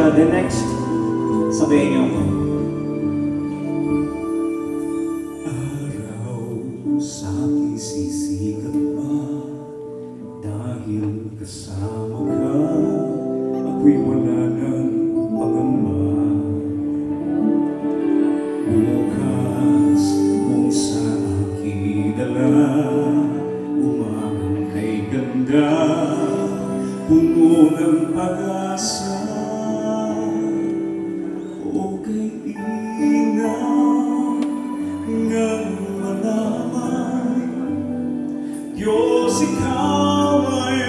siya. The next, sabihin niyo ako. Araw sa aking sisikat pa, dahil kasama ka, ako'y wala ng pangamba. Bukas mong sa aking dala, umagang kay ganda, puno ng pag-asa. O kay inang ngang malaman, Diyos, ikaw ay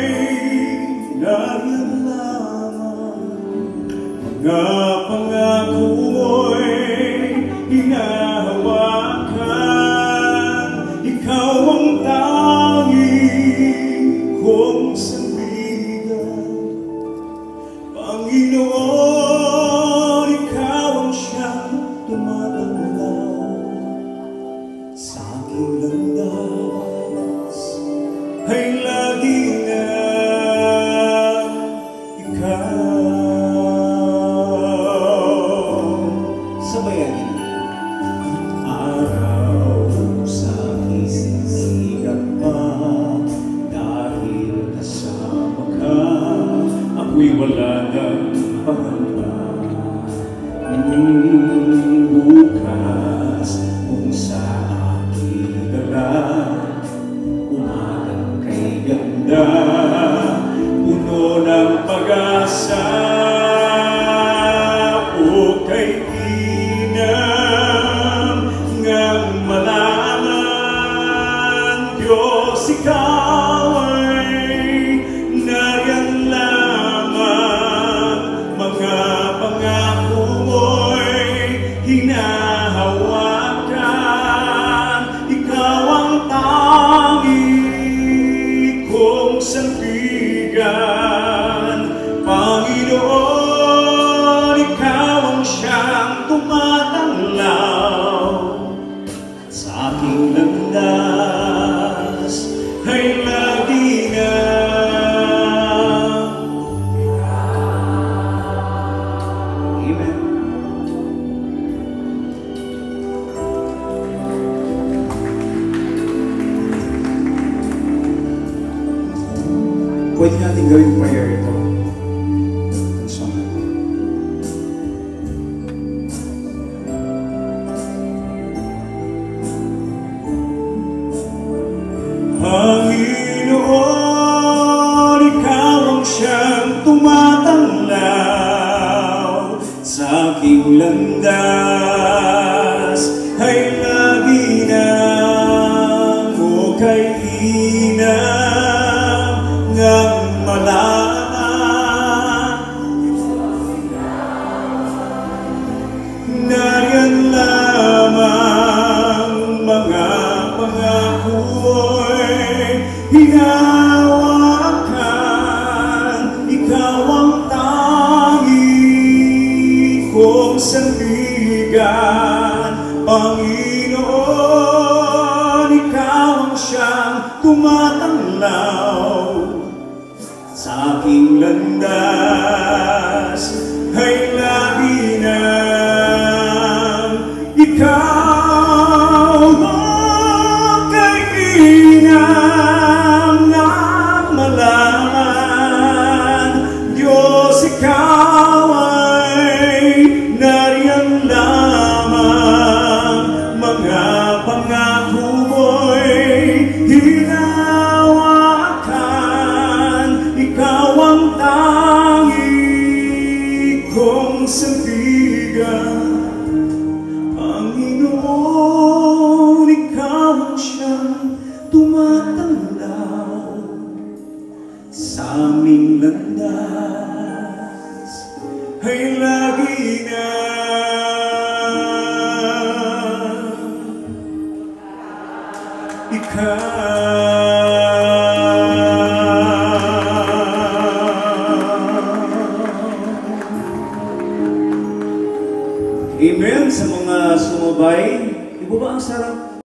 nariyan lamang. Mga pangako mo'y hinahawakan, ikaw ang tanging kong sandigan. Panginoon, ikaw ang siyang tumatanglaw sa aking landas, ay lagi na ikaw. Sabayan niyo. Araw sa aking sisikat pa, dahil kasama ka, ako'y wala ng pangamba. Bukas kung sa aking dala, umagang kay ganda, puno ng pag-asa. O kay inang ngang malaman, Diyos, ikaw ay nariyan lamang. Mga pangako mo'y hinahawakan, ikaw ang tanging kong sandigan. Panginoon, ikaw ang siyang tumatanglaw sa aking landas, ay lagi na Amen. Pwede natin gawin prayer ito. Song. Panginoon, ikaw ang siyang tumatanglaw sa aking landas, ay lagi na. O kay inang ngang malaman, nariyan lamang. Mga pangako'y hinahawakan, ikaw ang tanging kong sandigan. Panginoon, ikaw ang siyang tumatanglaw sa aking landas, ay lagi na ikaw. Kay inang ngang malaman, Diyos, ikaw ay nariyan lamang. Mga pangako mo'y hinahawakan, ikaw ang tanging kong sandigan. Panginoon, ikaw ang siyang tumatanglaw sa aming landas, ay lagi na ikaw. Amen. Sa mga sumabay, ibaba ang sarap